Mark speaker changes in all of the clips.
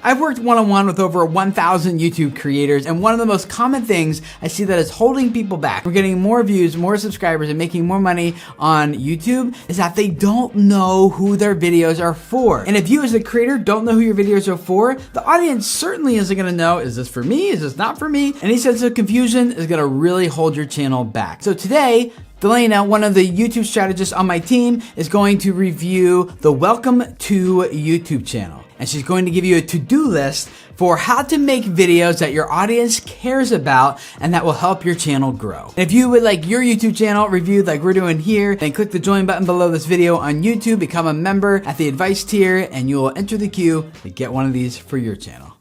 Speaker 1: I've worked one-on-one with over 1,000 YouTube creators, and one of the most common things I see that is holding people back from getting more views, more subscribers, and making more money on YouTube is that they don't know who their videos are for. And if you as a creator don't know who your videos are for, the audience certainly isn't gonna know, is this for me? Is this not for me? Any sense of confusion is gonna really hold your channel back. So today, Delana, one of the YouTube strategists on my team, is going to review the Welcome to YouTube channel. And she's going to give you a to-do list for how to make videos that your audience cares about and that will help your channel grow. And if you would like your YouTube channel reviewed like we're doing here, then click the join button below this video on YouTube, become a member at the advice tier, and you will enter the queue to get one of these for your channel.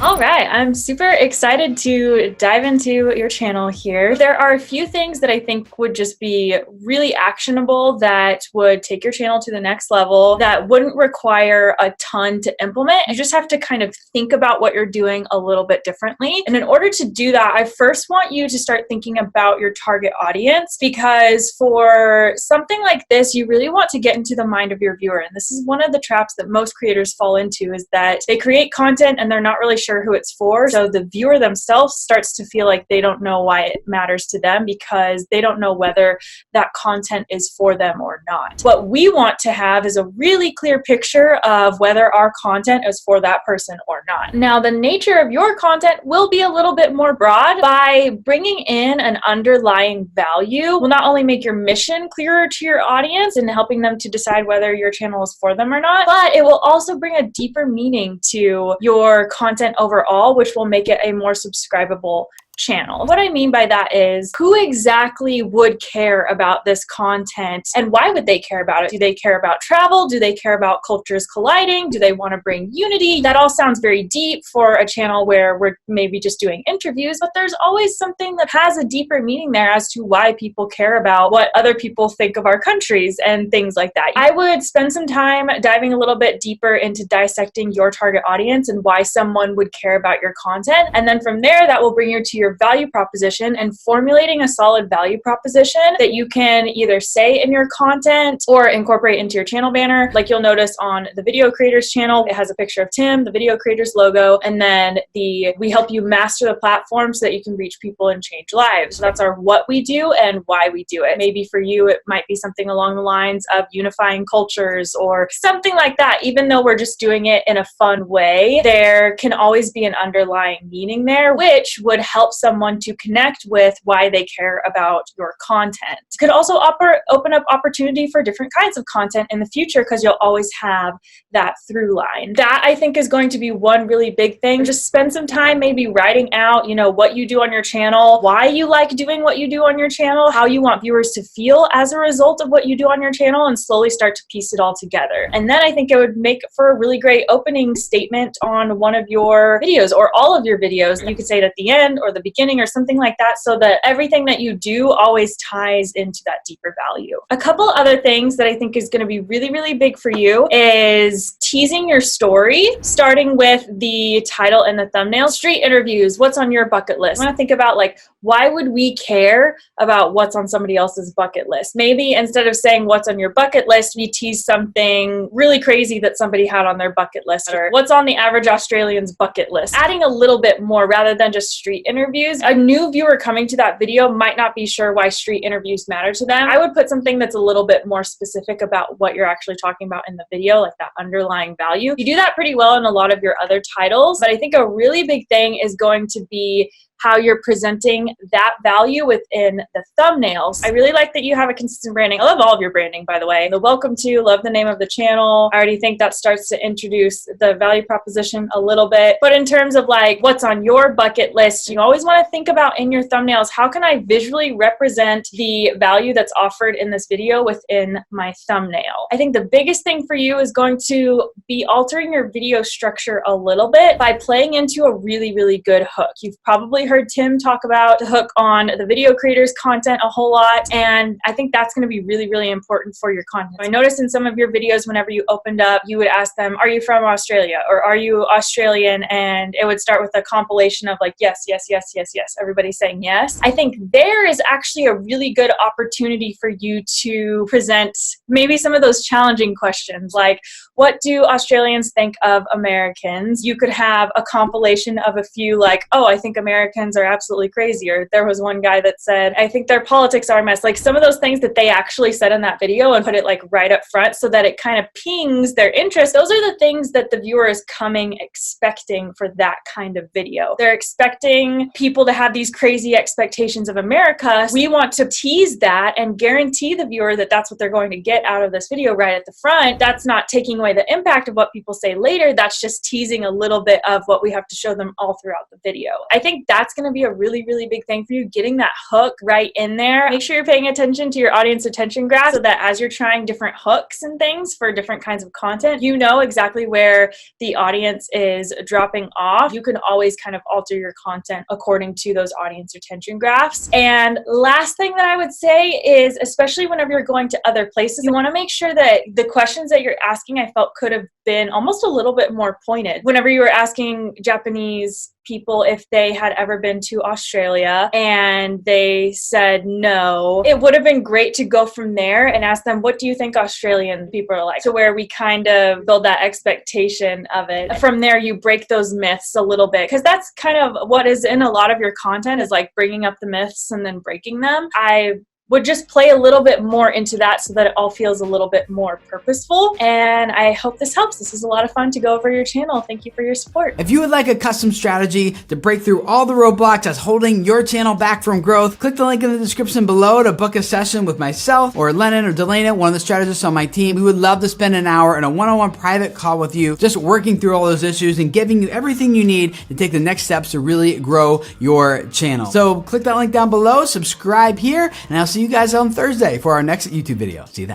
Speaker 2: All right, I'm super excited to dive into your channel here. There are a few things that I think would just be really actionable that would take your channel to the next level that wouldn't require a ton to implement. You just have to kind of think about what you're doing a little bit differently. And in order to do that, I first want you to start thinking about your target audience, because for something like this, you really want to get into the mind of your viewer. And this is one of the traps that most creators fall into, is that they create content and they're not really sure who it's for. So the viewer themselves starts to feel like they don't know why it matters to them, because they don't know whether that content is for them or not. What we want to have is a really clear picture of whether our content is for that person or not. Now, the nature of your content will be a little bit more broad. By bringing in an underlying value will not only make your mission clearer to your audience and helping them to decide whether your channel is for them or not, but it will also bring a deeper meaning to your content overall, which will make it a more subscribable channel. What I mean by that is, who exactly would care about this content and why would they care about it? Do they care about travel? Do they care about cultures colliding? Do they want to bring unity? That all sounds very deep for a channel where we're maybe just doing interviews, but there's always something that has a deeper meaning there as to why people care about what other people think of our countries and things like that. I would spend some time diving a little bit deeper into dissecting your target audience and why someone would care about your content. And then from there, that will bring you to your value proposition, and formulating a solid value proposition that you can either say in your content or incorporate into your channel banner. Like you'll notice on the video creators channel, it has a picture of Tim, the video creators logo, and then we help you master the platform so that you can reach people and change lives. So that's our what we do and why we do it. Maybe for you, it might be something along the lines of unifying cultures or something like that. Even though we're just doing it in a fun way, there can always be an underlying meaning there, which would help someone to connect with why they care about your content. It could also open up opportunity for different kinds of content in the future, because you'll always have that through line. That, I think, is going to be one really big thing. Just spend some time maybe writing out, what you do on your channel, why you like doing what you do on your channel, how you want viewers to feel as a result of what you do on your channel, and slowly start to piece it all together. And then I think it would make for a really great opening statement on one of your videos or all of your videos. You could say it at the end or the beginning or something like that, so that everything that you do always ties into that deeper value. A couple other things that I think is going to be really, really big for you is teasing your story, starting with the title and the thumbnail. Street interviews, what's on your bucket list? I want to think about, like, why would we care about what's on somebody else's bucket list? Maybe instead of saying what's on your bucket list, we tease something really crazy that somebody had on their bucket list, or what's on the average Australian's bucket list. Adding a little bit more rather than just street interviews. A new viewer coming to that video might not be sure why street interviews matter to them. I would put something that's a little bit more specific about what you're actually talking about in the video, like that underlying value. You do that pretty well in a lot of your other titles, but I think a really big thing is going to be how you're presenting that value within the thumbnails. I really like that you have a consistent branding. I love all of your branding, by the way. The welcome to, love the name of the channel. I already think that starts to introduce the value proposition a little bit. But in terms of like what's on your bucket list, you always want to think about in your thumbnails, how can I visually represent the value that's offered in this video within my thumbnail? I think the biggest thing for you is going to be altering your video structure a little bit by playing into a really, really good hook. You've probably heard Tim talk about the hook on the video creators content a whole lot, and I think that's going to be really, really important for your content. I noticed in some of your videos, whenever you opened up, you would ask them, are you from Australia, or are you Australian? And it would start with a compilation of like, yes, yes, yes, yes, yes, everybody saying yes. I think there is actually a really good opportunity for you to present maybe some of those challenging questions, like, what do Australians think of Americans? You could have a compilation of a few like, oh, I think Americans are absolutely crazy. Or there was one guy that said, I think their politics are a mess. Like some of those things that they actually said in that video and put it like right up front so that it kind of pings their interest. Those are the things that the viewer is coming expecting for that kind of video. They're expecting people to have these crazy expectations of America. We want to tease that and guarantee the viewer that that's what they're going to get out of this video right at the front. That's not taking away the impact of what people say later. That's just teasing a little bit of what we have to show them all throughout the video. I think that's going to be a really, really big thing for you, getting that hook right in there. Make sure you're paying attention to your audience attention graph so that as you're trying different hooks and things for different kinds of content, you know exactly where the audience is dropping off. You can always kind of alter your content according to those audience attention graphs. And last thing that I would say is, especially whenever you're going to other places, you want to make sure that the questions that you're asking, I felt could have been almost a little bit more pointed. Whenever you were asking Japanese people if they had ever been to Australia and they said no, it would have been great to go from there and ask them, what do you think Australian people are like? To where we kind of build that expectation of it. From there, you break those myths a little bit, because that's kind of what is in a lot of your content, is like bringing up the myths and then breaking them. I would just play a little bit more into that so that it all feels a little bit more purposeful. And I hope this helps. This is a lot of fun to go over your channel. Thank you for your support.
Speaker 1: If you would like a custom strategy to break through all the roadblocks that's holding your channel back from growth, click the link in the description below to book a session with myself or Lennon or Delana, one of the strategists on my team. We would love to spend an hour in a one-on-one private call with you, just working through all those issues and giving you everything you need to take the next steps to really grow your channel. So click that link down below, subscribe here, and I'll see you guys on Thursday for our next YouTube video. See you then.